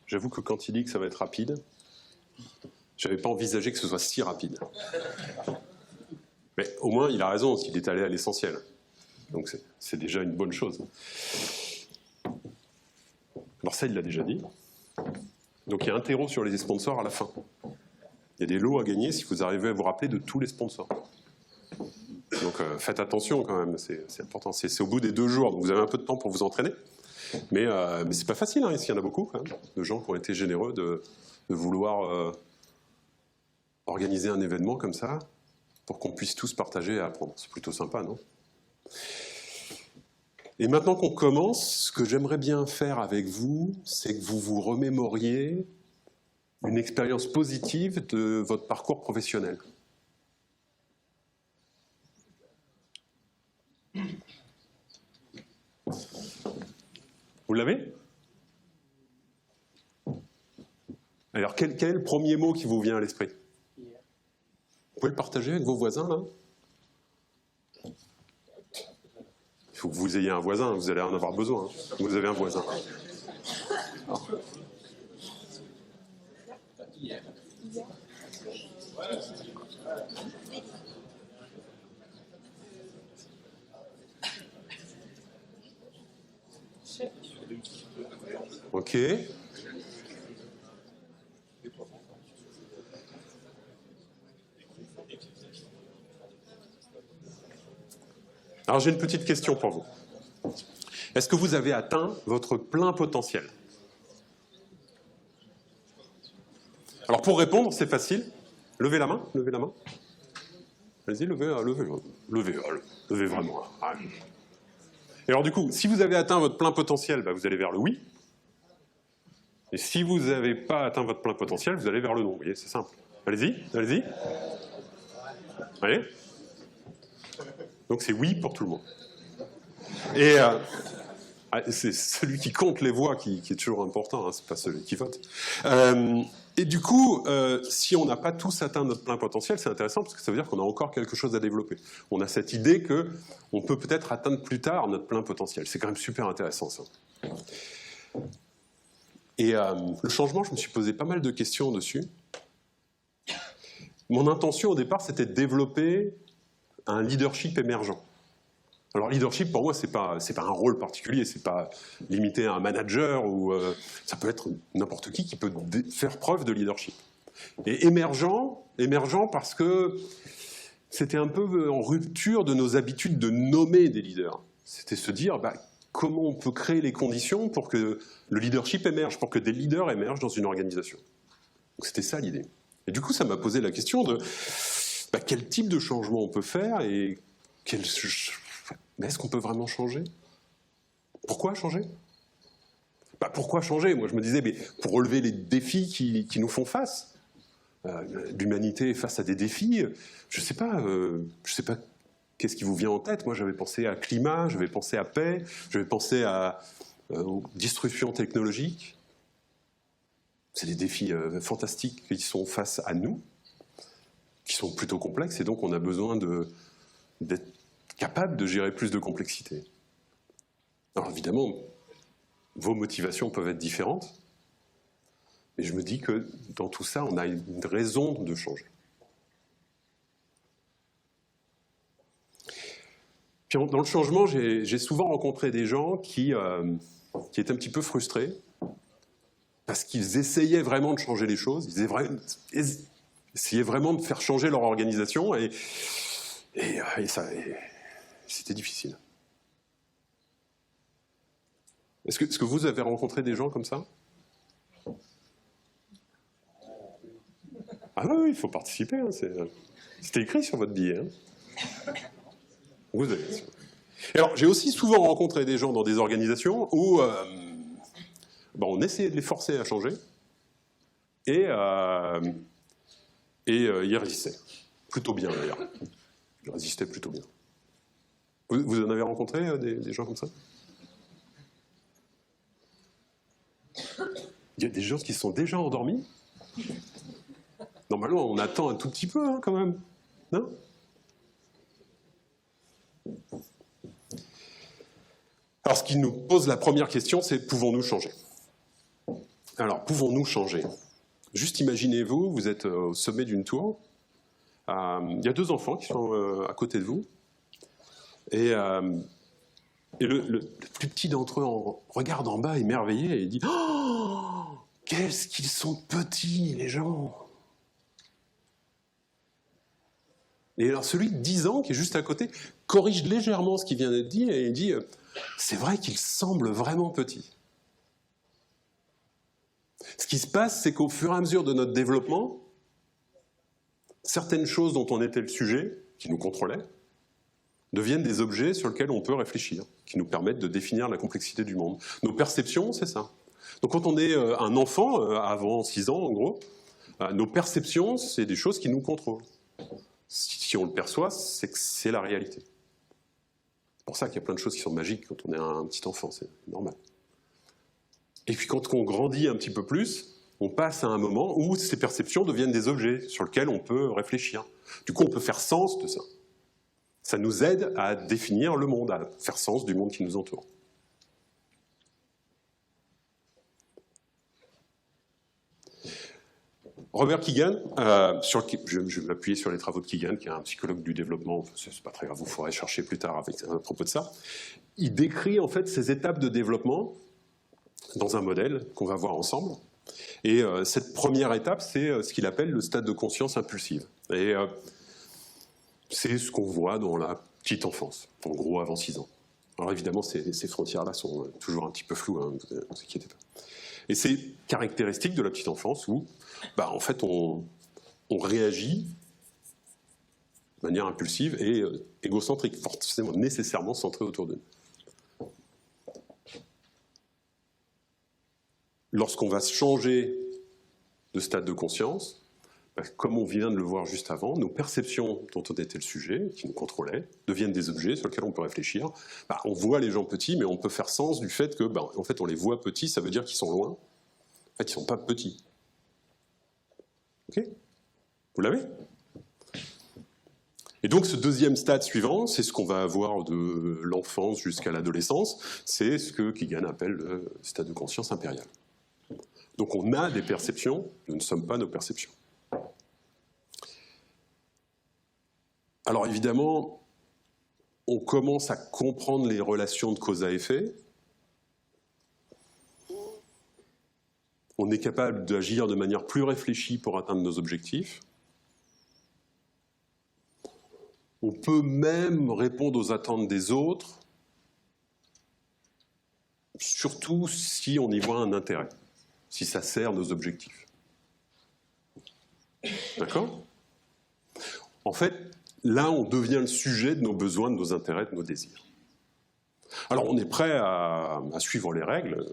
J'avoue que quand il dit que ça va être rapide, je n'avais pas envisagé que ce soit si rapide. Mais au moins, il a raison, s'il est allé à l'essentiel. Donc c'est déjà une bonne chose. Alors ça, il l'a déjà dit. Donc il y a un terreau sur les sponsors à la fin. Il y a des lots à gagner si vous arrivez à vous rappeler de tous les sponsors. Donc faites attention quand même, c'est important. C'est au bout des 2 jours, donc vous avez un peu de temps pour vous entraîner. Mais c'est pas facile, hein. Ici, il y en a beaucoup quand même, de gens qui ont été généreux de vouloir organiser un événement comme ça pour qu'on puisse tous partager et apprendre. C'est plutôt sympa, non? Et maintenant qu'on commence, ce que j'aimerais bien faire avec vous, c'est que vous vous remémoriez une expérience positive de votre parcours professionnel. Vous l'avez? Alors, quel est le premier mot qui vous vient à l'esprit? Vous pouvez le partager avec vos voisins, là? Il faut que vous ayez un voisin, vous allez en avoir besoin. Hein. Vous avez un voisin. Ok. Alors j'ai une petite question pour vous. Est-ce que vous avez atteint votre plein potentiel? Alors pour répondre, c'est facile. Levez la main, levez la main. Allez-y, levez vraiment. Et alors du coup, si vous avez atteint votre plein potentiel, bah, vous allez vers le oui. Et si vous n'avez pas atteint votre plein potentiel, vous allez vers le non. Vous voyez, c'est simple. Allez-y, allez-y. Allez. Donc c'est oui pour tout le monde. Et c'est celui qui compte les voix qui est toujours important, hein, c'est pas celui qui vote. Et du coup, si on n'a pas tous atteint notre plein potentiel, c'est intéressant parce que ça veut dire qu'on a encore quelque chose à développer. On a cette idée qu'on peut peut-être atteindre plus tard notre plein potentiel. C'est quand même super intéressant ça. Et le changement, je me suis posé pas mal de questions dessus. Mon intention au départ, c'était de développer un leadership émergent. Alors leadership, pour moi, c'est pas un rôle particulier, c'est pas limité à un manager, ou ça peut être n'importe qui peut faire preuve de leadership. Et émergent parce que c'était un peu en rupture de nos habitudes de nommer des leaders. C'était se dire, bah, comment on peut créer les conditions pour que le leadership émerge, pour que des leaders émergent dans une organisation. Donc c'était ça l'idée. Et du coup, ça m'a posé la question de bah, quel type de changement on peut faire et mais est-ce qu'on peut vraiment changer? Pourquoi changer? Bah, pourquoi changer? Moi, je me disais, mais pour relever les défis qui nous font face. L'humanité est face à des défis. Je sais pas qu'est-ce qui vous vient en tête. Moi, j'avais pensé à climat, j'avais pensé à paix, j'avais pensé à disruption technologique. C'est des défis fantastiques qui sont face à nous, qui sont plutôt complexes, et donc on a besoin d'être capable de gérer plus de complexité. Alors évidemment, vos motivations peuvent être différentes, mais je me dis que dans tout ça, on a une raison de changer. Puis dans le changement, j'ai souvent rencontré des gens qui étaient un petit peu frustrés, parce qu'ils essayaient vraiment de changer les choses, ils essayaient vraiment de faire changer leur organisation, et c'était difficile. Est-ce que vous avez rencontré des gens comme ça? Ah oui, il faut participer. Hein, c'était écrit sur votre billet. Hein. Vous avez. Et alors, j'ai aussi souvent rencontré des gens dans des organisations où on essayait de les forcer à changer et ils résistaient. Plutôt bien, d'ailleurs. Ils résistaient plutôt bien. Vous en avez rencontré des gens comme ça? Il y a des gens qui sont déjà endormis. Normalement, on attend un tout petit peu, hein, quand même. Non? Alors, ce qui nous pose la première question, c'est pouvons-nous changer? Alors, pouvons-nous changer? Juste imaginez-vous, vous êtes au sommet d'une tour, il y a 2 enfants qui sont à côté de vous, et le plus petit d'entre eux regarde en bas émerveillé et il dit « Oh, qu'est-ce qu'ils sont petits, les gens !» Et alors celui de 10 ans qui est juste à côté corrige légèrement ce qui vient d'être dit et il dit « C'est vrai qu'ils semblent vraiment petits. » Ce qui se passe, c'est qu'au fur et à mesure de notre développement, certaines choses dont on était le sujet, qui nous contrôlaient, deviennent des objets sur lesquels on peut réfléchir, qui nous permettent de définir la complexité du monde. Nos perceptions, c'est ça. Donc quand on est un enfant, avant 6 ans en gros, nos perceptions, c'est des choses qui nous contrôlent. Si on le perçoit, c'est que c'est la réalité. C'est pour ça qu'il y a plein de choses qui sont magiques quand on est un petit enfant, c'est normal. Et puis quand on grandit un petit peu plus, on passe à un moment où ces perceptions deviennent des objets sur lesquels on peut réfléchir. Du coup, on peut faire sens de ça. Ça nous aide à définir le monde, à faire sens du monde qui nous entoure. Robert Keegan, je vais m'appuyer sur les travaux de Keegan, qui est un psychologue du développement, c'est pas très grave, vous pourrez chercher plus tard à propos de ça. Il décrit en fait ces étapes de développement dans un modèle qu'on va voir ensemble. Et cette première étape, c'est ce qu'il appelle le stade de conscience impulsive. Et c'est ce qu'on voit dans la petite enfance, en gros avant 6 ans. Alors évidemment, ces frontières-là sont toujours un petit peu floues, hein, ne vous inquiétez pas. Et c'est caractéristique de la petite enfance où, en fait, on réagit de manière impulsive et égocentrique, forcément, nécessairement centré autour de nous. Lorsqu'on va changer de stade de conscience, comme on vient de le voir juste avant, nos perceptions dont on était le sujet, qui nous contrôlaient, deviennent des objets sur lesquels on peut réfléchir. On voit les gens petits, mais on peut faire sens du fait que, en fait, on les voit petits, ça veut dire qu'ils sont loin. En fait, ils ne sont pas petits. Ok? Vous l'avez? Et donc, ce deuxième stade suivant, c'est ce qu'on va avoir de l'enfance jusqu'à l'adolescence, c'est ce que Keegan appelle le stade de conscience impérial. Donc, on a des perceptions, nous ne sommes pas nos perceptions. Alors évidemment, on commence à comprendre les relations de cause à effet. On est capable d'agir de manière plus réfléchie pour atteindre nos objectifs. On peut même répondre aux attentes des autres, surtout si on y voit un intérêt, si ça sert nos objectifs. D'accord ? En fait, là, on devient le sujet de nos besoins, de nos intérêts, de nos désirs. Alors, on est prêt à suivre les règles,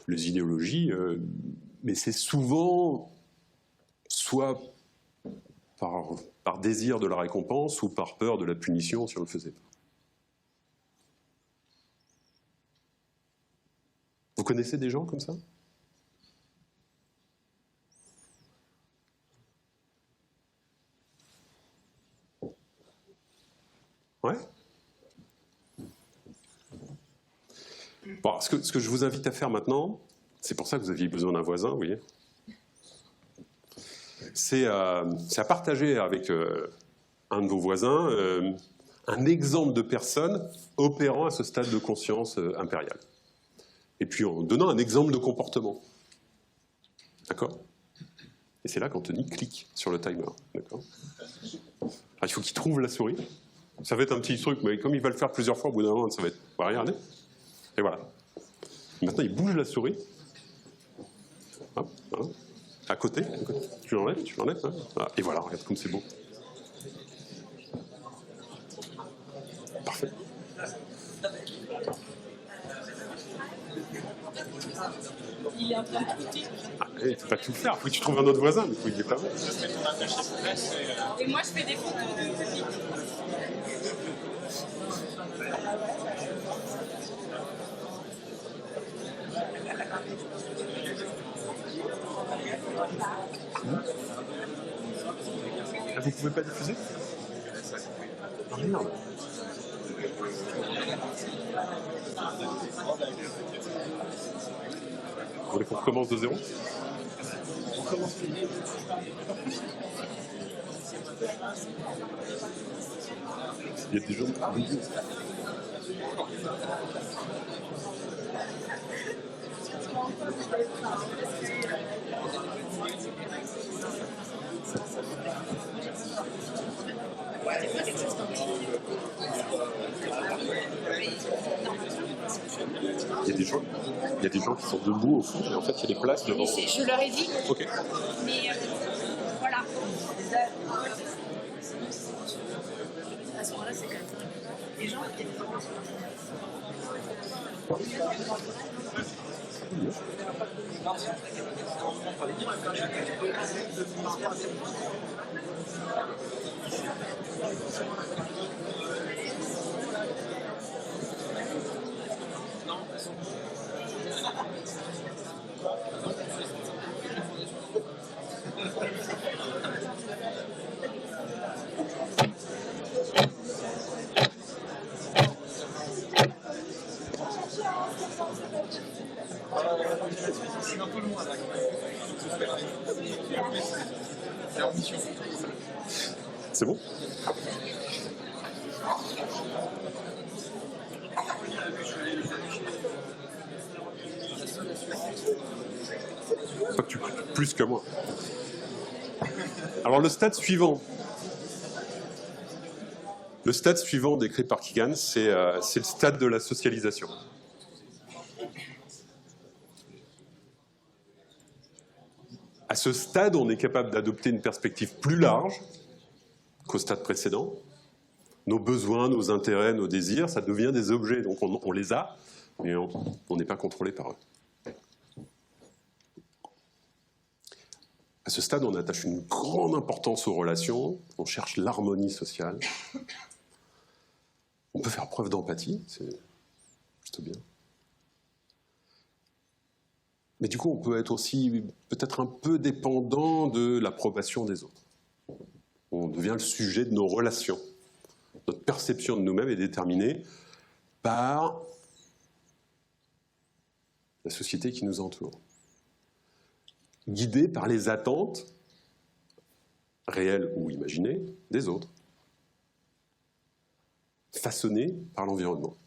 les idéologies, mais c'est souvent soit par désir de la récompense ou par peur de la punition si on ne le faisait pas. Vous connaissez des gens comme ça ? Ouais. Bon, ce que je vous invite à faire maintenant, c'est pour ça que vous aviez besoin d'un voisin, vous voyez, c'est à partager avec un de vos voisins un exemple de personne opérant à ce stade de conscience impériale. Et puis en donnant un exemple de comportement. D'accord ? Et c'est là qu'Anthony clique sur le timer. D'accord ? Alors, il faut qu'il trouve la souris. Ça va être un petit truc, mais comme il va le faire plusieurs fois, au bout d'un moment, ça va être... Regardez. Et voilà. Maintenant, il bouge la souris. Hop, voilà. À côté. Tu l'enlèves, hein. Voilà. Et voilà, regarde comme c'est beau. Parfait. Il est en train de tout dire. Il ne faut pas tout faire, il faut que tu trouves un autre voisin, mais il est pas bon. Et moi, je fais des photos de public. Ah, vous pouvez pas diffuser ? Ah merde. voulez qu'on recommence de zéro? Il y a des gens... Il y a des gens qui sont debout au fond, et en fait, il y a des places devant. Je leur ai dit. Ok. Mais voilà. À ce moment-là, c'est quand même les gens qui étaient C'est bon? Pas que tu plus que moi. Alors le stade suivant. Le stade suivant décrit par Keegan, c'est le stade de la socialisation. À ce stade, on est capable d'adopter une perspective plus large qu'au stade précédent. Nos besoins, nos intérêts, nos désirs, ça devient des objets. Donc on les a, mais on n'est pas contrôlé par eux. À ce stade, on attache une grande importance aux relations, on cherche l'harmonie sociale. On peut faire preuve d'empathie, c'est plutôt bien. Mais du coup, on peut être aussi peut-être un peu dépendant de l'approbation des autres. On devient le sujet de nos relations. Notre perception de nous-mêmes est déterminée par la société qui nous entoure. Guidée par les attentes, réelles ou imaginées, des autres. Façonnée par l'environnement.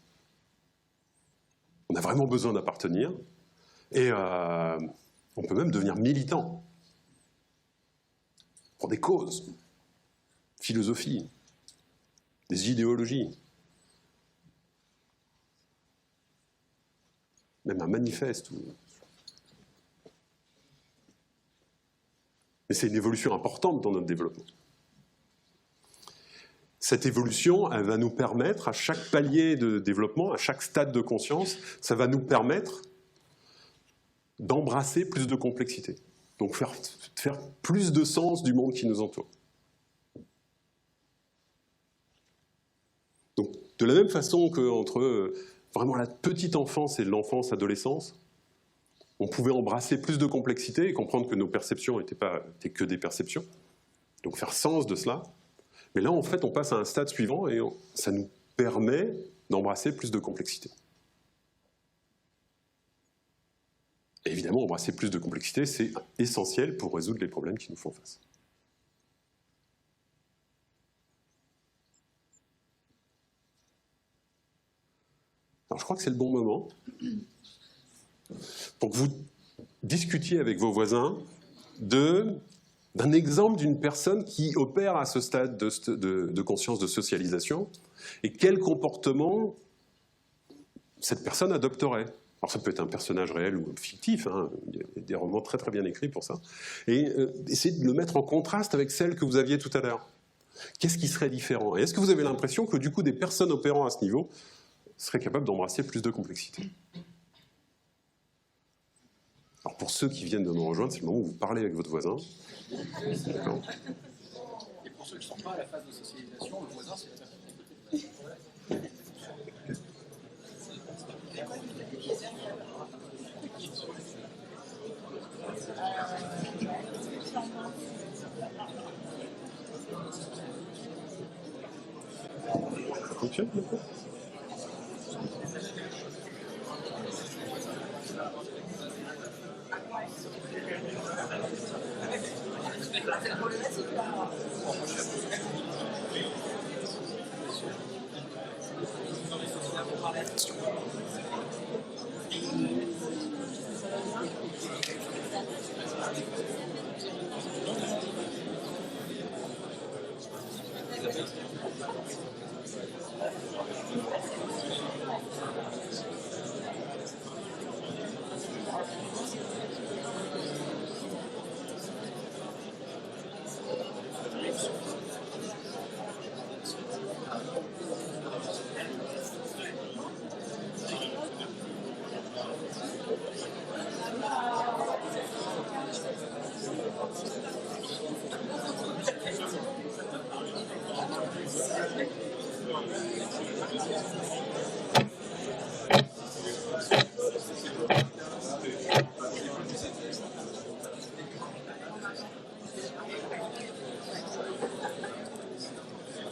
On a vraiment besoin d'appartenir. Et on peut même devenir militant pour des causes, philosophies, des idéologies, même un manifeste. Mais c'est une évolution importante dans notre développement. Cette évolution, elle va nous permettre, à chaque palier de développement, à chaque stade de conscience, ça va nous permettre d'embrasser plus de complexité. Donc faire plus de sens du monde qui nous entoure. Donc de la même façon qu'entre vraiment la petite enfance et l'enfance-adolescence, on pouvait embrasser plus de complexité et comprendre que nos perceptions n'étaient que des perceptions. Donc faire sens de cela. Mais là, en fait, on passe à un stade suivant et ça nous permet d'embrasser plus de complexité. Et évidemment, embrasser plus de complexité, c'est essentiel pour résoudre les problèmes qui nous font face. Alors, je crois que c'est le bon moment pour que vous discutiez avec vos voisins d'un exemple d'une personne qui opère à ce stade de conscience de socialisation et quel comportement cette personne adopterait. Alors ça peut être un personnage réel ou fictif, hein. Il y a des romans très très bien écrits pour ça. Et essayez de le mettre en contraste avec celle que vous aviez tout à l'heure. Qu'est-ce qui serait différent? Et est-ce que vous avez l'impression que du coup des personnes opérant à ce niveau seraient capables d'embrasser plus de complexité? Alors pour ceux qui viennent de nous rejoindre, c'est le moment où vous parlez avec votre voisin. D'accord. Et pour ceux qui ne sont pas à la phase de socialisation, le voisin, c'est Ça fonctionne maintenant ?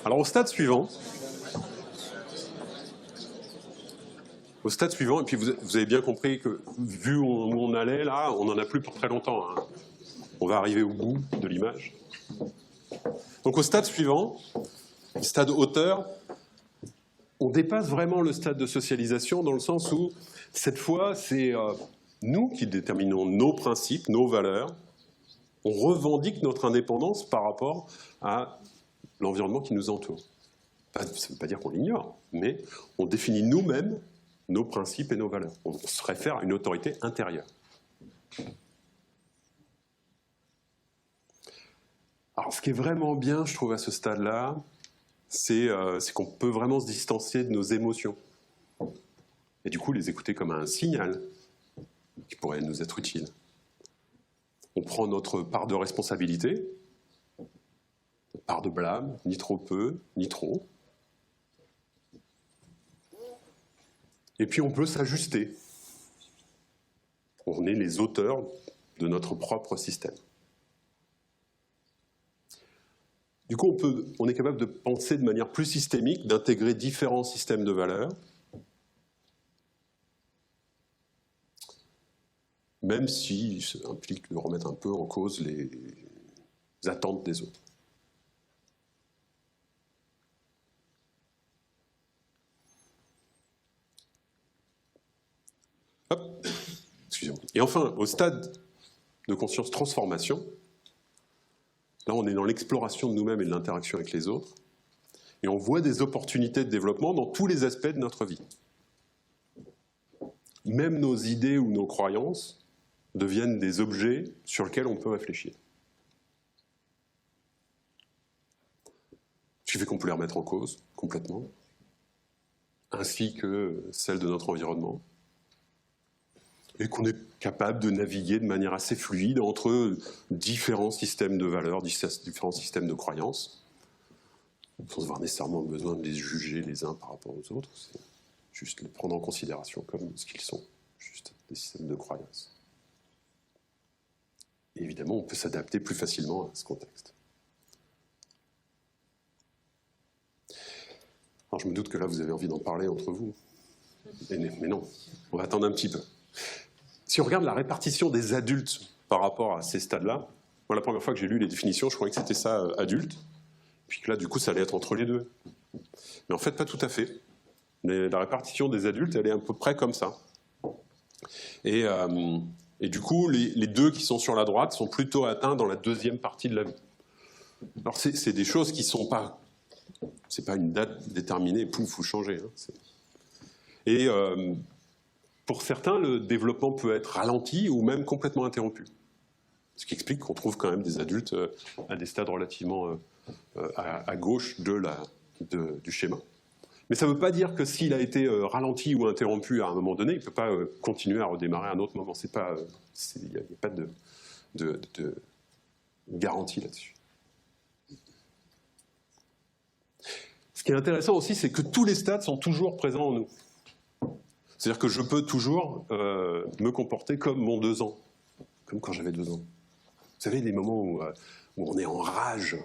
Alors au stade suivant, et puis vous avez bien compris que vu où on allait là, on n'en a plus pour très longtemps. Hein. On va arriver au bout de l'image. Donc au stade suivant, stade hauteur, on dépasse vraiment le stade de socialisation dans le sens où cette fois c'est nous qui déterminons nos principes, nos valeurs. On revendique notre indépendance par rapport à l'environnement qui nous entoure. Ça ne veut pas dire qu'on l'ignore, mais on définit nous-mêmes nos principes et nos valeurs. On se réfère à une autorité intérieure. Alors, ce qui est vraiment bien, je trouve, à ce stade-là, c'est qu'on peut vraiment se distancier de nos émotions. Et du coup, les écouter comme un signal qui pourrait nous être utile. On prend notre part de responsabilité, part de blâme, ni trop peu, ni trop. Et puis on peut s'ajuster. On est les auteurs de notre propre système. Du coup, on est capable de penser de manière plus systémique, d'intégrer différents systèmes de valeurs, même si ça implique de remettre un peu en cause les attentes des autres. Hop. Excusez-moi. Et enfin, au stade de conscience transformation, là on est dans l'exploration de nous-mêmes et de l'interaction avec les autres, et on voit des opportunités de développement dans tous les aspects de notre vie. Même nos idées ou nos croyances deviennent des objets sur lesquels on peut réfléchir. Ce qui fait qu'on peut les remettre en cause complètement, ainsi que celles de notre environnement, et qu'on est capable de naviguer de manière assez fluide entre différents systèmes de valeurs, différents systèmes de croyances, sans avoir nécessairement besoin de les juger les uns par rapport aux autres, c'est juste les prendre en considération comme ce qu'ils sont, juste des systèmes de croyances. Et évidemment, on peut s'adapter plus facilement à ce contexte. Alors je me doute que là, vous avez envie d'en parler entre vous. Mais non, on va attendre un petit peu. Si on regarde la répartition des adultes par rapport à ces stades-là, moi, la première fois que j'ai lu les définitions, je croyais que c'était ça, adulte, puis que là, du coup, ça allait être entre les deux. Mais en fait, pas tout à fait. Mais la répartition des adultes, elle est à peu près comme ça. Et du coup, les deux qui sont sur la droite sont plutôt atteints dans la deuxième partie de la vie. Alors, c'est des choses qui ne sont pas... C'est pas une date déterminée, pouf, vous changez. Hein, et pour certains, le développement peut être ralenti ou même complètement interrompu. Ce qui explique qu'on trouve quand même des adultes à des stades relativement à gauche du schéma. Mais ça ne veut pas dire que s'il a été ralenti ou interrompu à un moment donné, il ne peut pas continuer à redémarrer à un autre moment. Il n'y a pas de garantie là-dessus. Ce qui est intéressant aussi, c'est que tous les stades sont toujours présents en nous. C'est-à-dire que je peux toujours me comporter comme mon 2 ans, comme quand j'avais 2 ans. Vous savez, les moments où on est en rage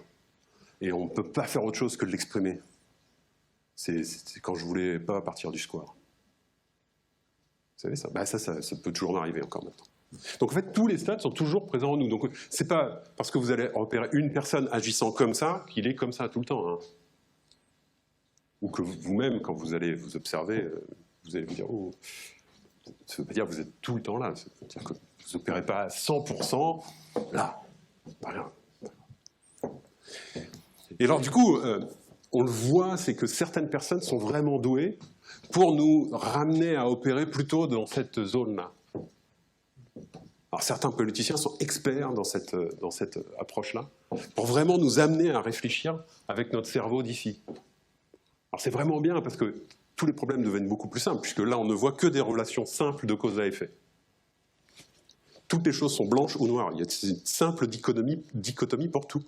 et on ne peut pas faire autre chose que de l'exprimer. C'est quand je ne voulais pas partir du square. Vous savez ça? Ça peut toujours m'arriver encore maintenant. Donc en fait, tous les stades sont toujours présents en nous. Donc c'est pas parce que vous allez repérer une personne agissant comme ça qu'il est comme ça tout le temps. Hein. Ou que vous-même, quand vous allez vous observer, vous allez vous dire, oh, ça ne veut pas dire que vous êtes tout le temps là. Ça veut dire que vous n'opérez pas à 100% là. Pas rien. Et alors du coup, on le voit, c'est que certaines personnes sont vraiment douées pour nous ramener à opérer plutôt dans cette zone-là. Alors certains politiciens sont experts dans cette approche-là, pour vraiment nous amener à réfléchir avec notre cerveau d'ici. Alors c'est vraiment bien parce que tous les problèmes deviennent beaucoup plus simples, puisque là on ne voit que des relations simples de cause à effet. Toutes les choses sont blanches ou noires, il y a une simple dichotomie pour tout.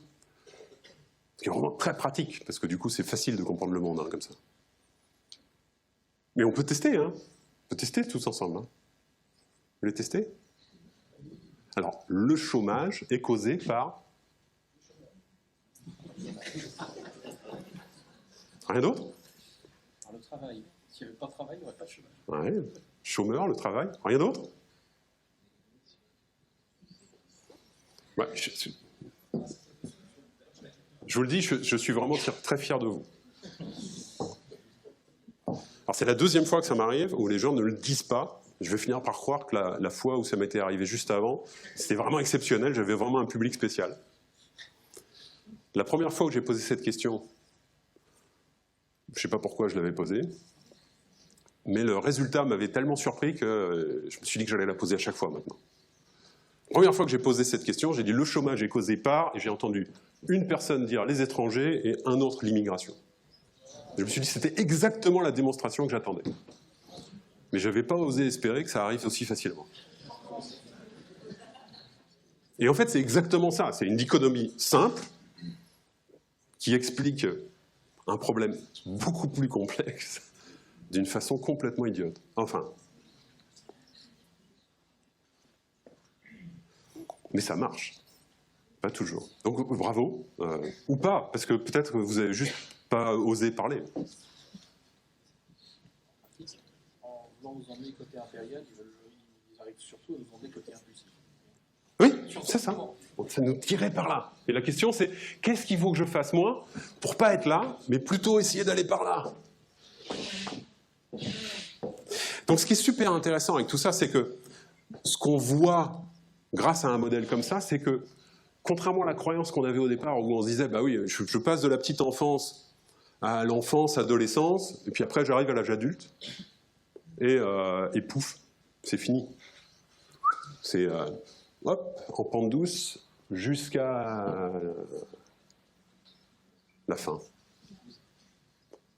Ce qui est vraiment très pratique, parce que du coup c'est facile de comprendre le monde hein, comme ça. Mais on peut tester, hein. On peut tester tous ensemble. Hein. Vous voulez tester ? Alors, le chômage est causé par... Rien d'autre ? Par le travail. S'il n'y avait pas de travail, il n'y aurait pas de chômage. Ouais. Chômeur, le travail. Rien d'autre ? Ouais, je vous le dis, je suis vraiment très fier de vous. Alors c'est la deuxième fois que ça m'arrive où les gens ne le disent pas. Je vais finir par croire que la fois où ça m'était arrivé juste avant, c'était vraiment exceptionnel, j'avais vraiment un public spécial. La première fois où j'ai posé cette question, je ne sais pas pourquoi je l'avais posée, mais le résultat m'avait tellement surpris que je me suis dit que j'allais la poser à chaque fois maintenant. La première fois que j'ai posé cette question, j'ai dit le chômage est causé par, et j'ai entendu une personne dire les étrangers et un autre l'immigration. Je me suis dit que c'était exactement la démonstration que j'attendais. Mais je n'avais pas osé espérer que ça arrive aussi facilement. Et en fait, c'est exactement ça. C'est une dichotomie simple qui explique un problème beaucoup plus complexe d'une façon complètement idiote. Enfin. Mais ça marche. Pas toujours. Donc bravo. Ou pas, parce que peut-être que vous n'avez juste pas osé parler. En voulant nous emmener côté impérial, ils arrivent surtout à nous emmener côté impulsif. Oui, c'est ça. Ça nous tirait par là. Et la question c'est, qu'est-ce qu'il faut que je fasse moi pour pas être là, mais plutôt essayer d'aller par là? Donc ce qui est super intéressant avec tout ça, c'est que ce qu'on voit grâce à un modèle comme ça, c'est que contrairement à la croyance qu'on avait au départ, où on se disait, bah oui, je passe de la petite enfance à l'enfance, adolescence, et puis après j'arrive à l'âge adulte, et pouf, c'est fini. C'est hop, en pente douce jusqu'à la fin.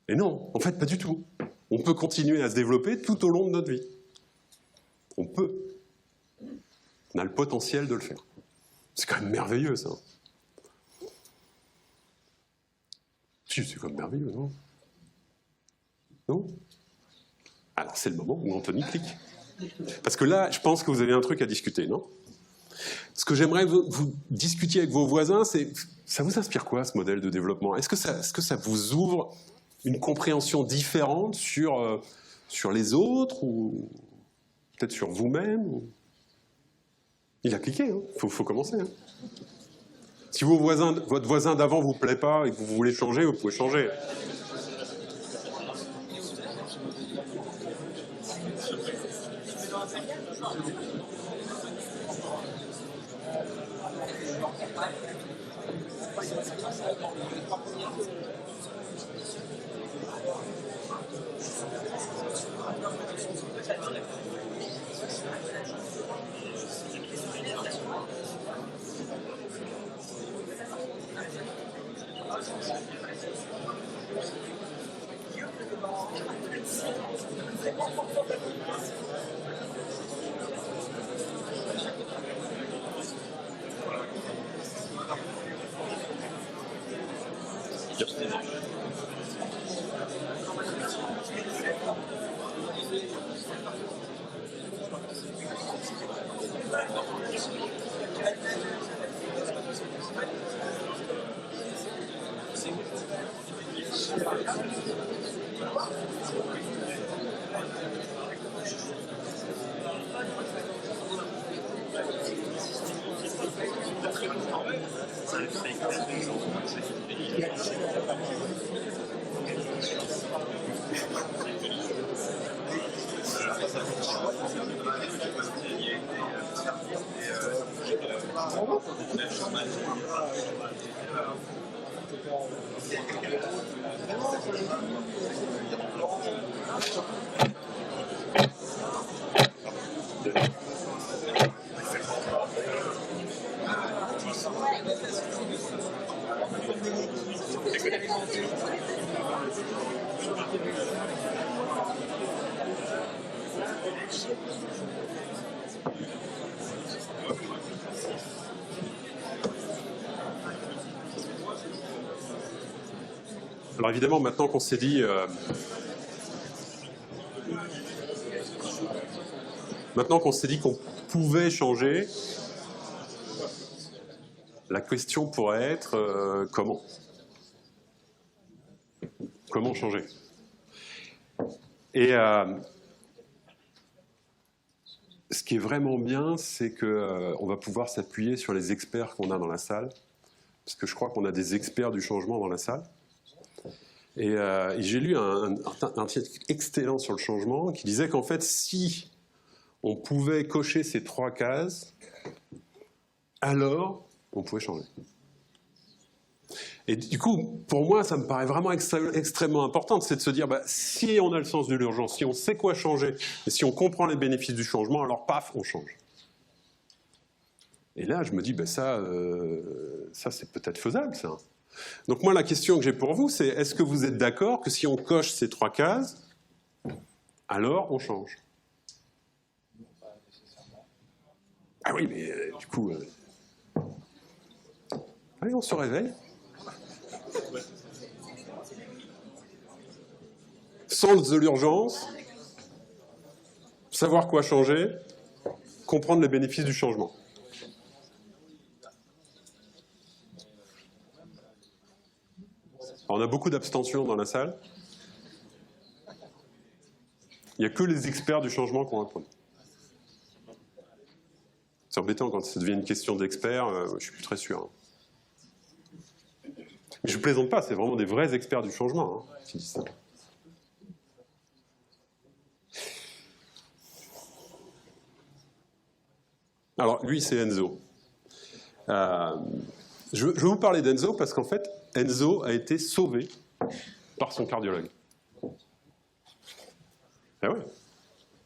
Et non, en fait, pas du tout. On peut continuer à se développer tout au long de notre vie. On peut. On a le potentiel de le faire. C'est quand même merveilleux, ça. Si, c'est quand même merveilleux, non? Non? Alors, c'est le moment où Anthony clique. Parce que là, je pense que vous avez un truc à discuter, non? Ce que j'aimerais vous discutiez avec vos voisins, c'est, ça vous inspire quoi, ce modèle de développement? Est-ce que ça vous ouvre une compréhension différente sur les autres, ou peut-être sur vous-même ou... Il a cliqué, hein. Faut commencer. Hein. Si votre voisin d'avant vous plaît pas et que vous voulez changer, vous pouvez changer. Alors évidemment, maintenant qu'on s'est dit... Maintenant qu'on s'est dit qu'on pouvait changer, la question pourrait être comment ? Comment changer ? Et ce qui est vraiment bien, c'est qu'on va pouvoir s'appuyer sur les experts qu'on a dans la salle, parce que je crois qu'on a des experts du changement dans la salle. Et j'ai lu un titre excellent sur le changement qui disait qu'en fait, si on pouvait cocher ces 3 cases, alors on pouvait changer. Et du coup, pour moi, ça me paraît vraiment extrêmement important, c'est de se dire, si on a le sens de l'urgence, si on sait quoi changer, et si on comprend les bénéfices du changement, alors paf, on change. Et là, je me dis, ça c'est peut-être faisable, ça. Donc moi, la question que j'ai pour vous, c'est est-ce que vous êtes d'accord que si on coche ces 3 cases, alors on change? Ah oui, mais du coup... Allez, on se réveille. Sens de l'urgence, savoir quoi changer, comprendre les bénéfices du changement. Alors, on a beaucoup d'abstention dans la salle. Il n'y a que les experts du changement qui ont répondu. C'est embêtant quand ça devient une question d'experts, je ne suis plus très sûr. Mais je ne plaisante pas, c'est vraiment des vrais experts du changement qui disent ça. Alors, lui, c'est Enzo. Je vais vous parler d'Enzo parce qu'en fait, Enzo a été sauvé par son cardiologue. Eh ouais,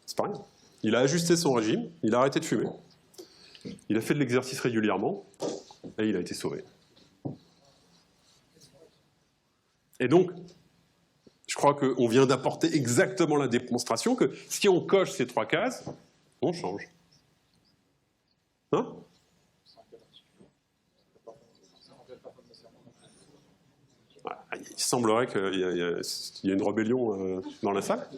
c'est pas rien. Il a ajusté son régime, il a arrêté de fumer, il a fait de l'exercice régulièrement, et il a été sauvé. Et donc, je crois qu'on vient d'apporter exactement la démonstration que si on coche ces 3 cases, on change. Hein ? Il semblerait qu'il y a une rébellion dans la salle.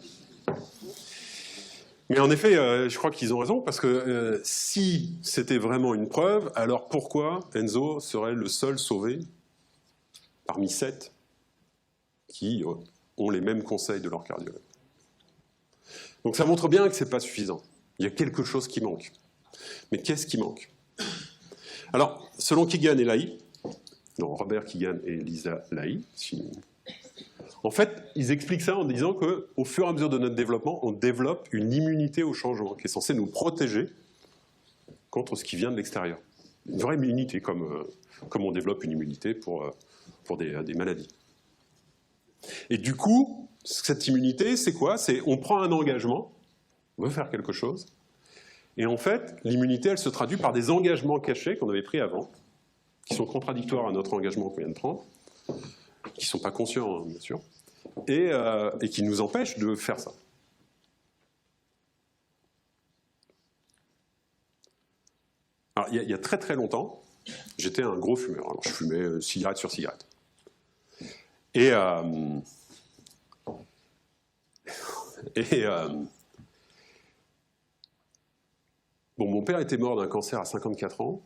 Mais en effet, je crois qu'ils ont raison, parce que si c'était vraiment une preuve, alors pourquoi Enzo serait le seul sauvé parmi 7 qui ont les mêmes conseils de leur cardiologue? Donc ça montre bien que ce n'est pas suffisant. Il y a quelque chose qui manque. Mais qu'est-ce qui manque? Alors, selon Keegan et Lahy, non, Robert Keegan et Lisa Lahy, en fait, ils expliquent ça en disant qu'au fur et à mesure de notre développement, on développe une immunité au changement qui est censée nous protéger contre ce qui vient de l'extérieur. Une vraie immunité, comme on développe une immunité pour des maladies. Et du coup, cette immunité, c'est quoi? C'est on prend un engagement, on veut faire quelque chose, et en fait, l'immunité, elle se traduit par des engagements cachés qu'on avait pris avant, qui sont contradictoires à notre engagement qu'on vient de prendre, qui ne sont pas conscients, bien sûr, et qui nous empêchent de faire ça. Alors, il y a très très longtemps, j'étais un gros fumeur. Alors, je fumais cigarette sur cigarette. Et bon, mon père était mort d'un cancer à 54 ans,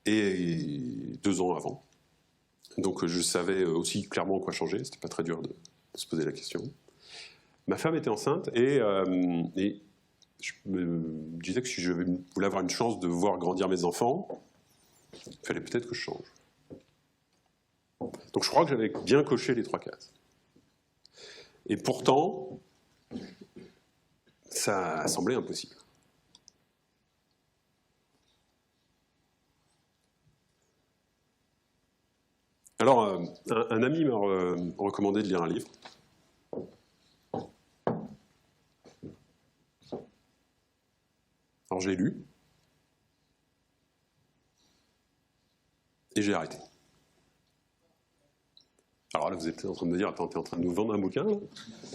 et 2 ans avant. Donc je savais aussi clairement quoi changer, c'était pas très dur de se poser la question. Ma femme était enceinte, et je me disais que si je voulais avoir une chance de voir grandir mes enfants, il fallait peut-être que je change. Donc je crois que j'avais bien coché les 3 cases. Et pourtant, Ça a semblé impossible. Alors, un ami m'a recommandé de lire un livre. Alors, je l'ai lu. Et j'ai arrêté. Alors là, vous êtes en train de me dire, attends, t'es en train de nous vendre un bouquin là,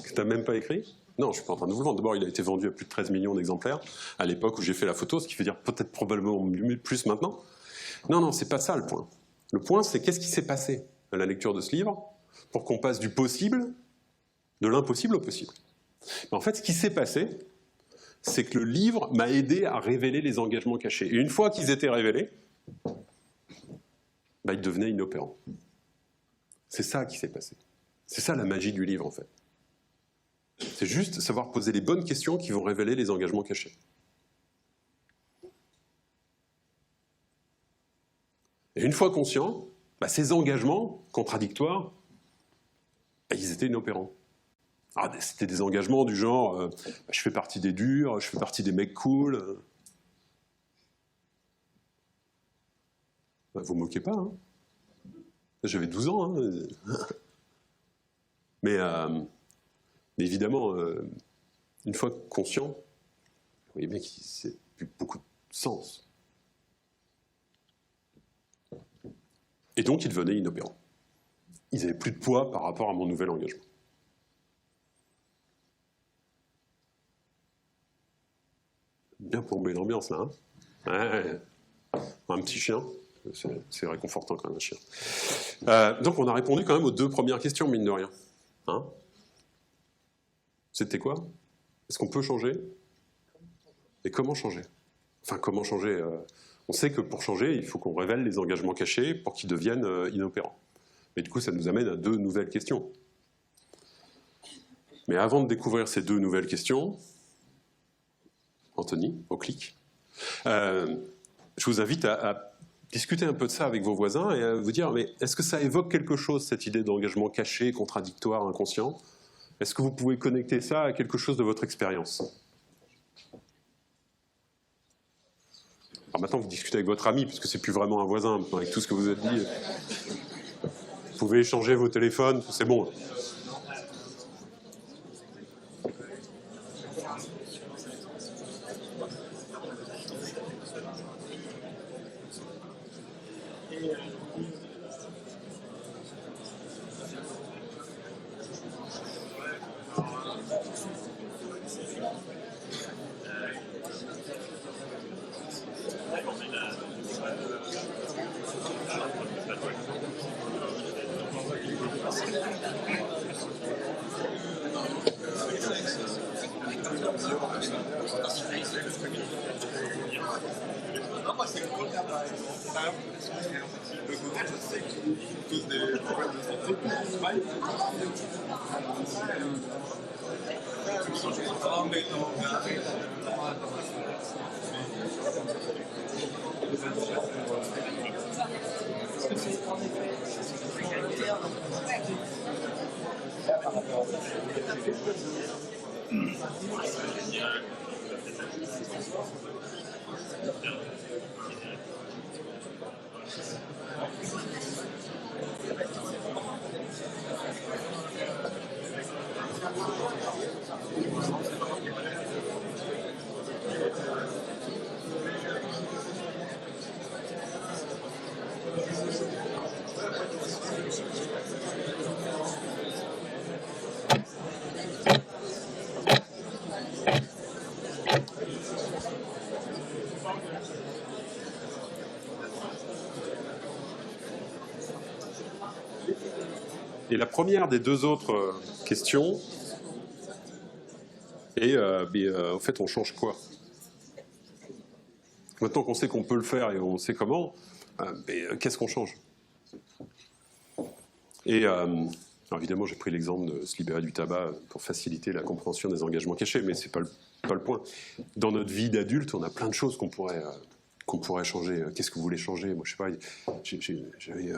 que t'as même pas écrit? Non, je ne suis pas en train de vous le vendre. D'abord, il a été vendu à plus de 13 millions d'exemplaires à l'époque où j'ai fait la photo, ce qui veut dire peut-être probablement plus maintenant. Non, non, c'est pas ça le point. Le point, c'est qu'est-ce qui s'est passé à la lecture de ce livre pour qu'on passe du possible, de l'impossible au possible. Mais en fait, ce qui s'est passé, c'est que le livre m'a aidé à révéler les engagements cachés. Et une fois qu'ils étaient révélés, bah, ils devenaient inopérants. C'est ça qui s'est passé. C'est ça la magie du livre, en fait. C'est juste savoir poser les bonnes questions qui vont révéler les engagements cachés. Et une fois conscients, bah, ces engagements contradictoires, bah, ils étaient inopérants. C'était des engagements du genre je fais partie des durs, je fais partie des mecs cool. Bah, vous ne moquez pas, hein. J'avais 12 ans. Hein. Mais évidemment, une fois conscient, vous voyez bien que c'est plus beaucoup de sens. Et donc, ils devenaient inopérants. Ils n'avaient plus de poids par rapport à mon nouvel engagement. Bien plombé l'ambiance, là. Hein, ouais. Un petit chien, c'est réconfortant quand même, un chien. Donc, on a répondu quand même aux 2 premières questions, mine de rien. Hein? C'était quoi? Est-ce qu'on peut changer? Et comment changer? Enfin, comment changer? On sait que pour changer, il faut qu'on révèle les engagements cachés pour qu'ils deviennent inopérants. Mais du coup, ça nous amène à 2 nouvelles questions. Mais avant de découvrir ces 2 nouvelles questions, Anthony, au clic, je vous invite à discuter un peu de ça avec vos voisins et à vous dire, mais est-ce que ça évoque quelque chose, cette idée d'engagement caché, contradictoire, inconscient? Est-ce que vous pouvez connecter ça à quelque chose de votre expérience? Alors maintenant, vous discutez avec votre ami, puisque c'est plus vraiment un voisin, avec tout ce que vous avez dit. Vous pouvez échanger vos téléphones, c'est bon. Et la première des 2 autres questions est, au fait, on change quoi? Maintenant qu'on sait qu'on peut le faire et on sait comment, qu'est-ce qu'on change? Et alors évidemment, j'ai pris l'exemple de se libérer du tabac pour faciliter la compréhension des engagements cachés, mais ce n'est pas le point. Dans notre vie d'adulte, on a plein de choses qu'on pourrait changer. Qu'est-ce que vous voulez changer? Moi, je sais pas, j'avais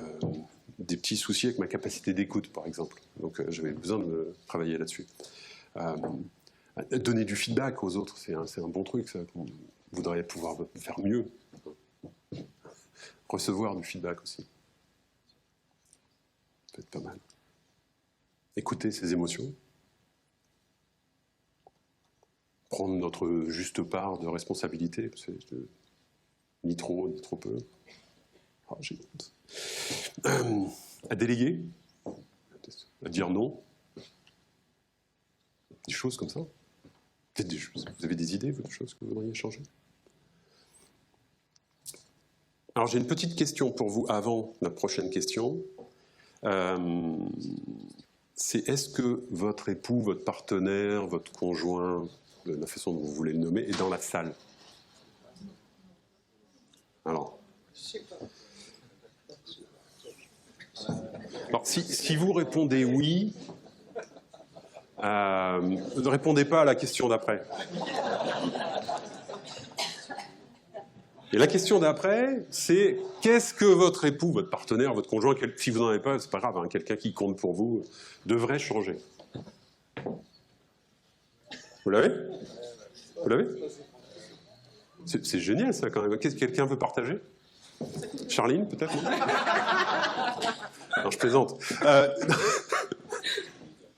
des petits soucis avec ma capacité d'écoute, par exemple. Donc, j'avais besoin de travailler là-dessus. Donner du feedback aux autres, c'est un bon truc, ça. Vous voudriez pouvoir faire mieux. Recevoir du feedback aussi. Ça peut être pas mal. Écouter ses émotions. Prendre notre juste part de responsabilité. Ni trop peu. Ah, j'ai honte. À déléguer. À dire non. Des choses comme ça. Peut-être des choses. Vous avez des idées, vous, de choses que vous voudriez changer? Alors j'ai une petite question pour vous avant la prochaine question. C'est est-ce que votre époux, votre partenaire, votre conjoint, de la façon dont vous voulez le nommer, est dans la salle? Alors, si vous répondez oui, ne répondez pas à la question d'après. Et la question d'après, c'est qu'est-ce que votre époux, votre partenaire, votre conjoint, si vous n'en avez pas, c'est pas grave, hein, quelqu'un qui compte pour vous, devrait changer. Vous l'avez? Vous l'avez? C'est génial ça quand même. Qu'est-ce que quelqu'un veut partager? Charline, peut-être? Non, je plaisante.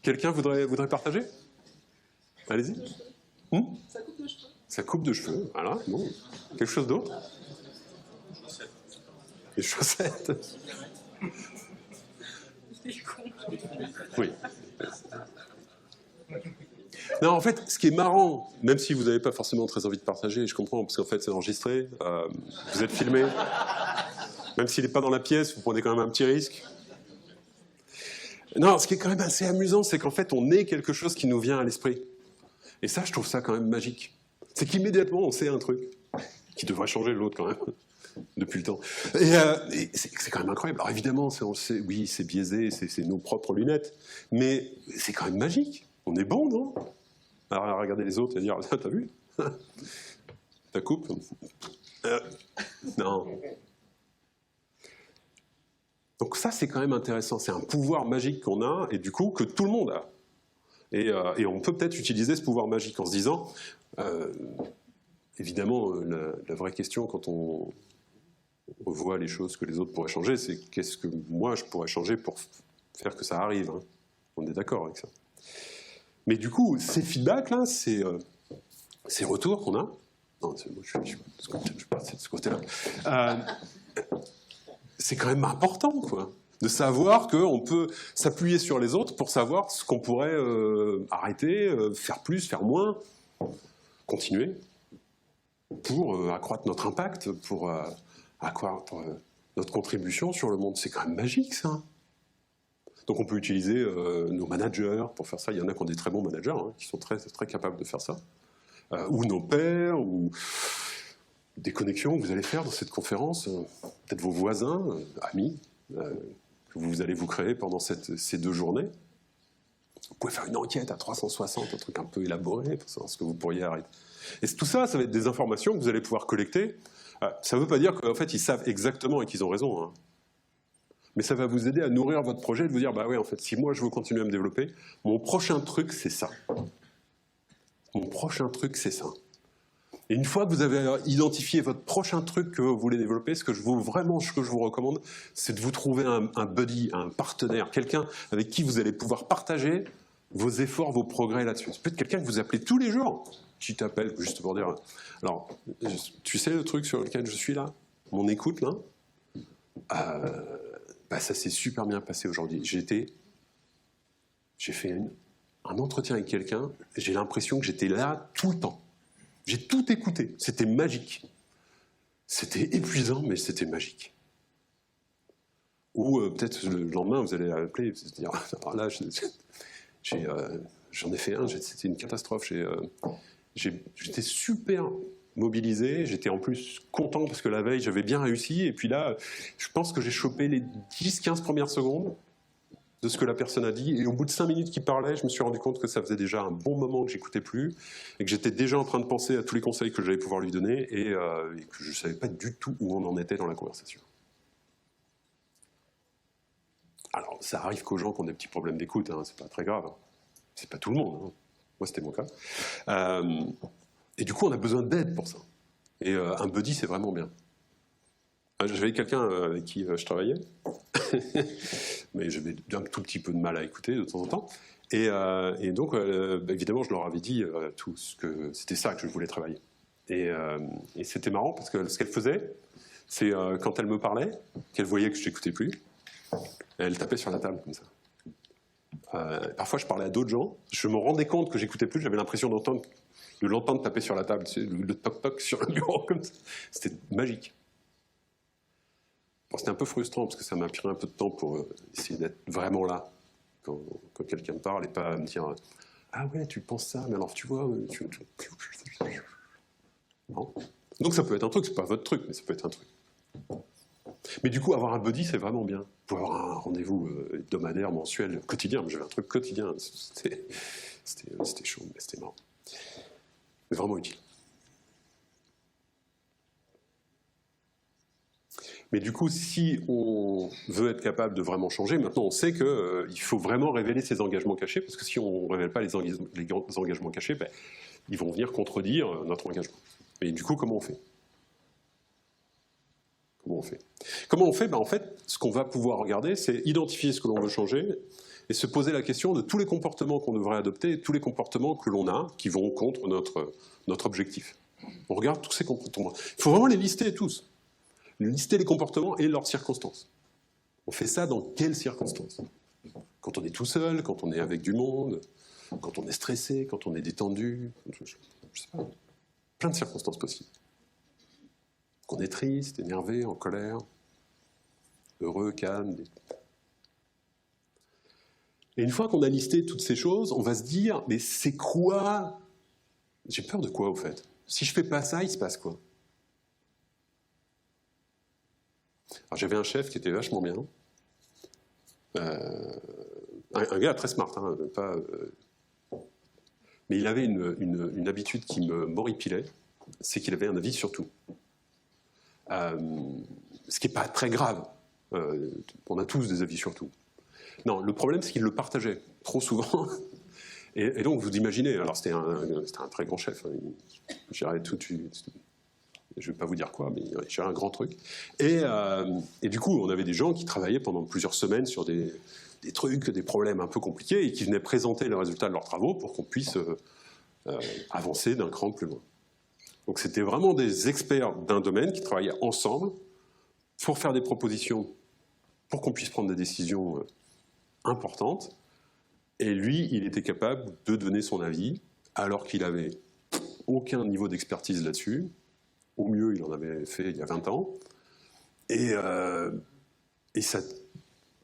Quelqu'un voudrait partager? Allez-y. Sa coupe de cheveux, voilà. Bon. Quelque chose d'autre? Les chaussettes. Oui. Non, en fait, ce qui est marrant, même si vous n'avez pas forcément très envie de partager, je comprends, parce qu'en fait, c'est enregistré, vous êtes filmé. Même s'il n'est pas dans la pièce, vous prenez quand même un petit risque. Non, ce qui est quand même assez amusant, c'est qu'en fait, on est quelque chose qui nous vient à l'esprit. Et ça, je trouve ça quand même magique. C'est qu'immédiatement, on sait un truc qui devrait changer l'autre quand même, depuis le temps. Et c'est quand même incroyable. Alors évidemment, oui, c'est biaisé, c'est nos propres lunettes, mais c'est quand même magique. On est bon, non? Alors à regarder les autres et dire, t'as vu? Ta coupe? Non. Donc ça, c'est quand même intéressant. C'est un pouvoir magique qu'on a, et du coup, que tout le monde a. Et on peut peut-être utiliser ce pouvoir magique en se disant, évidemment, la vraie question quand on revoit les choses que les autres pourraient changer, c'est qu'est-ce que moi je pourrais changer pour faire que ça arrive, hein. On est d'accord avec ça. Mais du coup, ces feedbacks-là, ces retours qu'on a, non, moi, je partais de ce côté-là, c'est quand même important, quoi, de savoir qu'on peut s'appuyer sur les autres pour savoir ce qu'on pourrait arrêter, faire plus, faire moins, continuer, pour accroître notre impact, pour accroître notre contribution sur le monde. C'est quand même magique, ça. Donc on peut utiliser nos managers pour faire ça. Il y en a qui ont des très bons managers, hein, qui sont très, très capables de faire ça. Ou nos pairs, ou des connexions que vous allez faire dans cette conférence, peut-être vos voisins, amis, que vous allez vous créer pendant ces 2 journées. Vous pouvez faire une enquête à 360, un truc un peu élaboré pour savoir ce que vous pourriez arrêter. Et tout ça, ça va être des informations que vous allez pouvoir collecter. Ça ne veut pas dire qu'en fait, ils savent exactement et qu'ils ont raison, hein. Mais ça va vous aider à nourrir votre projet et de vous dire, bah oui, en fait, si moi je veux continuer à me développer, mon prochain truc, c'est ça. Mon prochain truc, c'est ça. Et une fois que vous avez identifié votre prochain truc que vous voulez développer, ce que je vous recommande, c'est de vous trouver un buddy, un partenaire, quelqu'un avec qui vous allez pouvoir partager vos efforts, vos progrès là-dessus. C'est peut-être quelqu'un que vous appelez tous les jours, qui t'appelle juste pour dire, alors, tu sais le truc sur lequel je suis là? Mon écoute, là? Bah, ça s'est super bien passé aujourd'hui. J'ai fait un entretien avec quelqu'un, j'ai l'impression que j'étais là tout le temps. J'ai tout écouté, c'était magique. C'était épuisant, mais c'était magique. Ou peut-être le lendemain, vous allez appeler et vous allez dire, alors là, j'en ai fait un, c'était une catastrophe. J'étais super mobilisé, j'étais en plus content parce que la veille, j'avais bien réussi. Et puis là, je pense que j'ai chopé les 10-15 premières secondes de ce que la personne a dit. Et au bout de 5 minutes qu'il parlait, je me suis rendu compte que ça faisait déjà un bon moment que j'écoutais plus et que j'étais déjà en train de penser à tous les conseils que j'allais pouvoir lui donner et que je ne savais pas du tout où on en était dans la conversation. Alors, ça arrive qu'aux gens qui ont des petits problèmes d'écoute, hein, c'est pas très grave. C'est pas tout le monde. Hein. Moi, c'était mon cas. Et du coup, on a besoin d'aide pour ça. Et un buddy, c'est vraiment bien. J'avais quelqu'un avec qui je travaillais, mais j'avais un tout petit peu de mal à écouter de temps en temps. Et donc, évidemment, je leur avais dit tout ce que c'était ça que je voulais travailler. Et c'était marrant parce que ce qu'elle faisait, c'est quand elle me parlait, qu'elle voyait que je n'écoutais plus, elle tapait sur la table comme ça. Parfois, je parlais à d'autres gens, je me rendais compte que j'écoutais plus, j'avais l'impression de l'entendre taper sur la table, le toc-toc sur le bureau comme ça. C'était magique. Bon, c'était un peu frustrant parce que ça m'a pris un peu de temps pour essayer d'être vraiment là quand quelqu'un me parle et pas me dire « Ah ouais, tu penses ça, mais alors tu vois... » Non. Donc ça peut être un truc, c'est pas votre truc, mais ça peut être un truc. Mais du coup, avoir un buddy, c'est vraiment bien. Vous pouvez avoir un rendez-vous hebdomadaire, mensuel, quotidien. J'avais un truc quotidien. C'était chaud, mais c'était marrant. Mais vraiment utile. Mais du coup, si on veut être capable de vraiment changer, maintenant on sait qu'il faut vraiment révéler ses engagements cachés, parce que si on ne révèle pas les engagements cachés, ben, ils vont venir contredire notre engagement. Et du coup, comment on fait ? Comment on fait ? Ben, en fait, ce qu'on va pouvoir regarder, c'est identifier ce que l'on veut changer et se poser la question de tous les comportements qu'on devrait adopter et tous les comportements que l'on a qui vont contre notre objectif. On regarde tous ces comportements. Il faut vraiment les lister tous. Lister les comportements et leurs circonstances. On fait ça dans quelles circonstances ? Quand on est tout seul, quand on est avec du monde, quand on est stressé, quand on est détendu, je sais pas, plein de circonstances possibles. Qu'on est triste, énervé, en colère, heureux, calme. Et une fois qu'on a listé toutes ces choses, on va se dire, mais c'est quoi ? J'ai peur de quoi, au fait ? Si je fais pas ça, il se passe quoi ? Alors j'avais un chef qui était vachement bien, un gars très smart, hein, mais il avait une habitude qui m'horripilait, c'est qu'il avait un avis sur tout. Ce qui n'est pas très grave, on a tous des avis sur tout. Non, le problème c'est qu'il le partageait trop souvent, et donc vous imaginez, alors c'était un très grand chef, hein, il gérait tout. Je ne vais pas vous dire quoi, mais il gérait un grand truc. Et du coup, on avait des gens qui travaillaient pendant plusieurs semaines sur des trucs, des problèmes un peu compliqués, et qui venaient présenter le résultat de leurs travaux pour qu'on puisse avancer d'un cran plus loin. Donc c'était vraiment des experts d'un domaine qui travaillaient ensemble pour faire des propositions, pour qu'on puisse prendre des décisions importantes. Et lui, il était capable de donner son avis, alors qu'il n'avait aucun niveau d'expertise là-dessus. Au mieux, il en avait fait il y a 20 ans. Et ça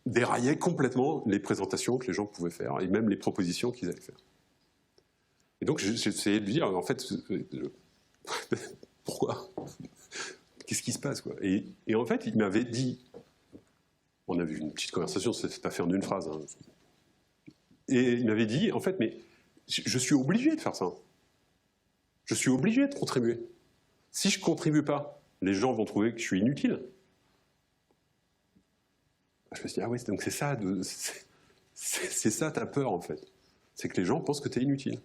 déraillait complètement les présentations que les gens pouvaient faire, et même les propositions qu'ils allaient faire. Et donc, j'ai essayé de lui dire, en fait, pourquoi ? Qu'est-ce qui se passe, quoi ? Et en fait, il m'avait dit, on a eu une petite conversation, c'est pas fait en une phrase, hein. Et il m'avait dit, en fait, mais je suis obligé de faire ça. Je suis obligé de contribuer. Si je ne contribue pas, les gens vont trouver que je suis inutile. Je me suis dit, ah ouais, donc c'est ça, c'est ça ta peur en fait. C'est que les gens pensent que tu es inutile.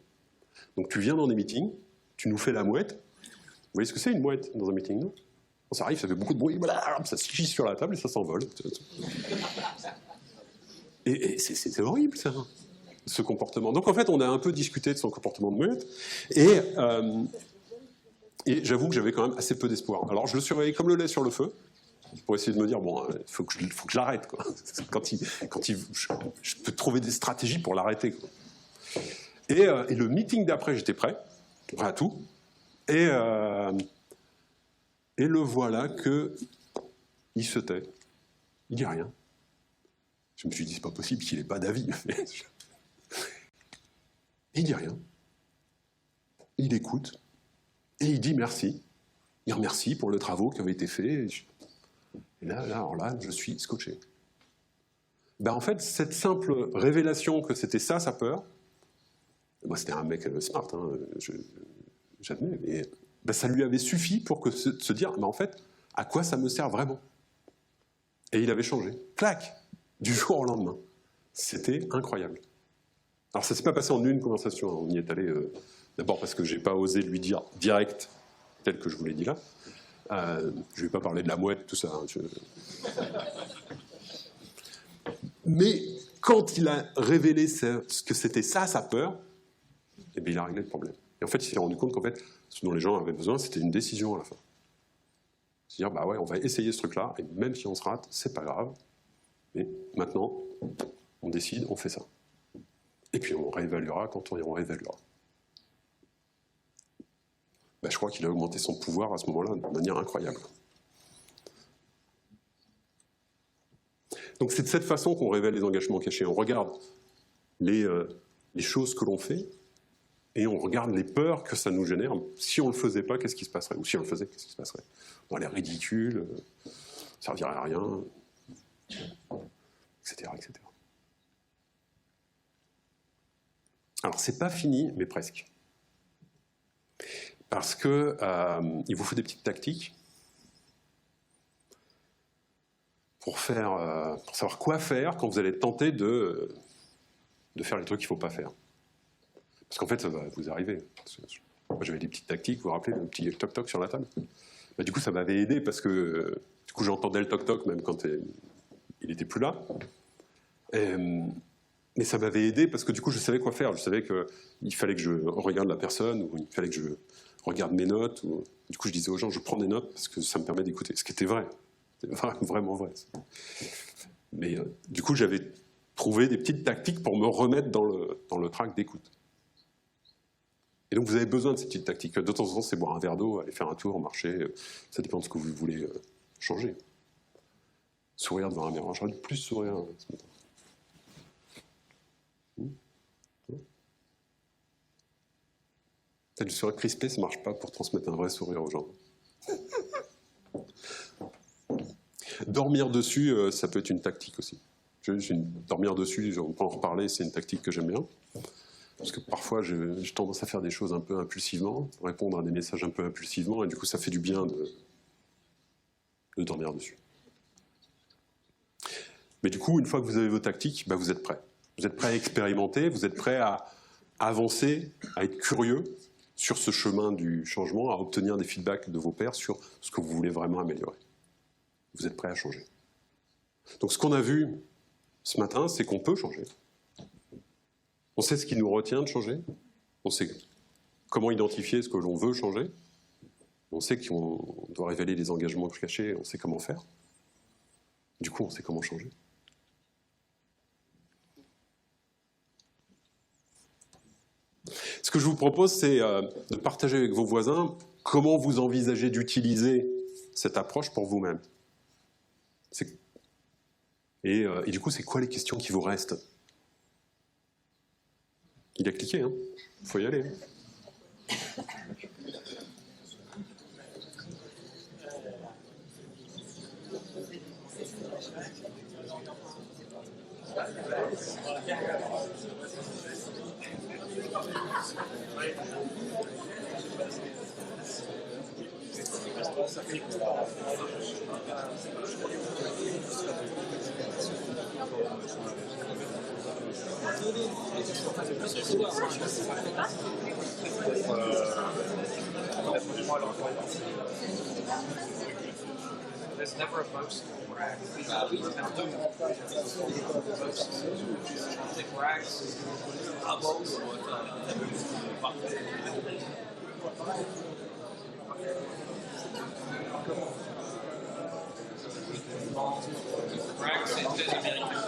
Donc tu viens dans des meetings, tu nous fais la mouette. Vous voyez ce que c'est une mouette dans un meeting, non ? Quand ça arrive, ça fait beaucoup de bruit, ça se chie sur la table et ça s'envole. Et c'est horrible ça, ce comportement. Donc en fait, on a un peu discuté de son comportement de mouette. Et j'avoue que j'avais quand même assez peu d'espoir. Alors je le surveillais comme le lait sur le feu, pour essayer de me dire, bon, il faut que je l'arrête, quoi. Je peux trouver des stratégies pour l'arrêter, quoi. Et le meeting d'après, j'étais prêt à tout. Et le voilà qu'il se tait. Il dit rien. Je me suis dit, c'est pas possible qu'il n'ait pas d'avis. Il dit rien. Il écoute. Et il dit merci. Il remercie pour le travaux qui avaient été faits. Et là, je suis scotché. Ben, en fait, cette simple révélation que c'était ça, sa peur, moi c'était un mec smart, hein, j'admets, mais ben, ça lui avait suffi pour se dire, mais en fait, à quoi ça me sert vraiment ? Et il avait changé. Clac ! Du jour au lendemain. C'était incroyable. Alors ça ne s'est pas passé en une conversation, on y est allé d'abord parce que je n'ai pas osé lui dire direct, tel que je vous l'ai dit là. Je ne vais pas parler de la mouette, tout ça. Hein, Mais quand il a révélé ce que c'était ça, sa peur, eh bien, il a réglé le problème. Et en fait, il s'est rendu compte qu'en fait, ce dont les gens avaient besoin, c'était une décision à la fin. C'est-à-dire, bah ouais, on va essayer ce truc-là, et même si on se rate, c'est pas grave. Mais maintenant, on décide, on fait ça. Et puis on réévaluera quand on réévaluera. Ben, je crois qu'il a augmenté son pouvoir à ce moment-là de manière incroyable. Donc c'est de cette façon qu'on révèle les engagements cachés. On regarde les choses que l'on fait et on regarde les peurs que ça nous génère. Si on ne le faisait pas, qu'est-ce qui se passerait? Ou si on le faisait, qu'est-ce qui se passerait? On a l'air ridicule, ça ne servirait à rien, etc., etc. Alors, c'est pas fini, mais presque. Parce que il vous faut des petites tactiques pour savoir quoi faire quand vous allez tenter de faire les trucs qu'il ne faut pas faire. Parce qu'en fait, ça va vous arriver. Moi, j'avais des petites tactiques, vous vous rappelez, le petit toc-toc sur la table. Bah, du coup, ça m'avait aidé parce que du coup, j'entendais le toc-toc même quand il n'était plus là. Mais ça m'avait aidé parce que du coup, je savais quoi faire. Je savais qu'il fallait que je regarde la personne, ou il fallait que je regarde mes notes. Du coup, je disais aux gens, je prends des notes parce que ça me permet d'écouter. Ce qui était vrai. C'était vraiment vrai. Mais du coup, j'avais trouvé des petites tactiques pour me remettre dans le track d'écoute. Et donc, vous avez besoin de ces petites tactiques. De temps en temps, c'est boire un verre d'eau, aller faire un tour, marcher. Ça dépend de ce que vous voulez changer. Sourire devant un miroir. J'aurais dû plus sourire ce matin. Peut-être du sourire crispé, ça ne marche pas pour transmettre un vrai sourire aux gens. Dormir dessus, ça peut être une tactique aussi. Dormir dessus, on peut en reparler, c'est une tactique que j'aime bien. Parce que parfois, j'ai tendance à faire des choses un peu impulsivement, répondre à des messages un peu impulsivement, et du coup, ça fait du bien de dormir dessus. Mais du coup, une fois que vous avez vos tactiques, bah, vous êtes prêt. Vous êtes prêt à expérimenter, vous êtes prêt à avancer, à être curieux sur ce chemin du changement, à obtenir des feedbacks de vos pairs sur ce que vous voulez vraiment améliorer. Vous êtes prêt à changer. Donc ce qu'on a vu ce matin, c'est qu'on peut changer. On sait ce qui nous retient de changer. On sait comment identifier ce que l'on veut changer. On sait qu'on doit révéler les engagements cachés, on sait comment faire. Du coup, on sait comment changer. Ce que je vous propose, c'est de partager avec vos voisins comment vous envisagez d'utiliser cette approche pour vous-même. Et du coup, c'est quoi les questions qui vous restent? Il a cliqué, hein. Il faut y aller. There's never a most rag. Like rags, elbows, rags, c'est très américain.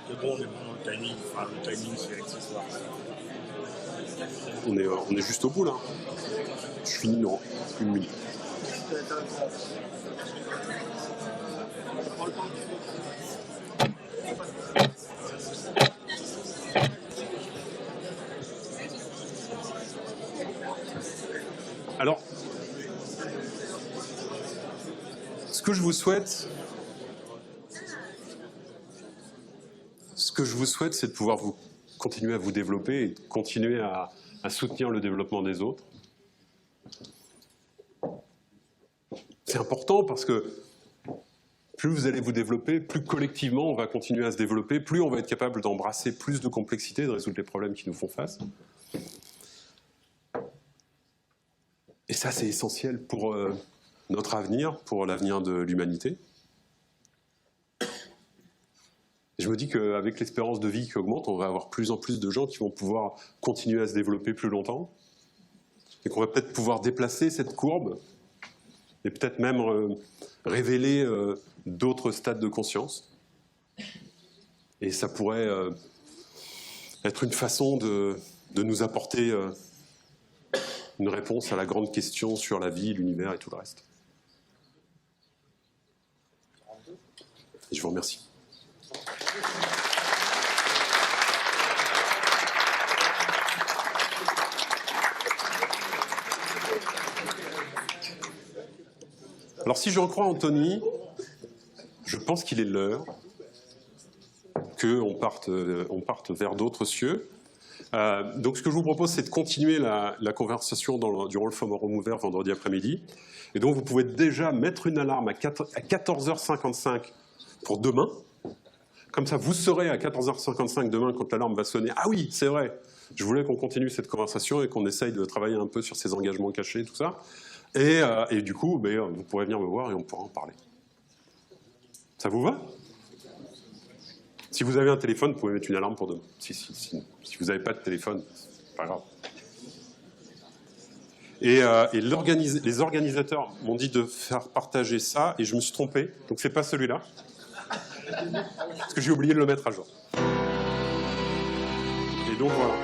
C'est bon, on est bon dans le timing. Enfin, le timing, c'est accessoire. On est juste au bout, là. Je finis dans une minute. Alors, ce que je vous souhaite, c'est de pouvoir continuer à vous développer et de continuer à soutenir le développement des autres. C'est important parce que plus vous allez vous développer, plus collectivement on va continuer à se développer, plus on va être capable d'embrasser plus de complexité, de résoudre les problèmes qui nous font face. Et ça, c'est essentiel pour notre avenir, pour l'avenir de l'humanité. Je me dis qu'avec l'espérance de vie qui augmente, on va avoir plus en plus de gens qui vont pouvoir continuer à se développer plus longtemps, et qu'on va peut-être pouvoir déplacer cette courbe, et peut-être même révéler d'autres stades de conscience. Et ça pourrait être une façon de nous apporter une réponse à la grande question sur la vie, l'univers et tout le reste. Et je vous remercie. Alors si j'en crois Anthony, je pense qu'il est l'heure qu'on parte vers d'autres cieux. Donc ce que je vous propose, c'est de continuer la conversation durant le forum ouvert vendredi après-midi. Et donc vous pouvez déjà mettre une alarme à 14h55 pour demain. Comme ça, vous saurez à 14h55 demain, quand l'alarme va sonner, « Ah oui, c'est vrai, je voulais qu'on continue cette conversation et qu'on essaye de travailler un peu sur ces engagements cachés, tout ça. » Et du coup, vous pourrez venir me voir et on pourra en parler. Ça vous va? Si vous avez un téléphone, vous pouvez mettre une alarme pour demain. Si vous n'avez pas de téléphone, c'est pas grave. Et les organisateurs m'ont dit de faire partager ça, et je me suis trompé, donc c'est pas celui-là. Parce que j'ai oublié de le mettre à jour. Et donc voilà.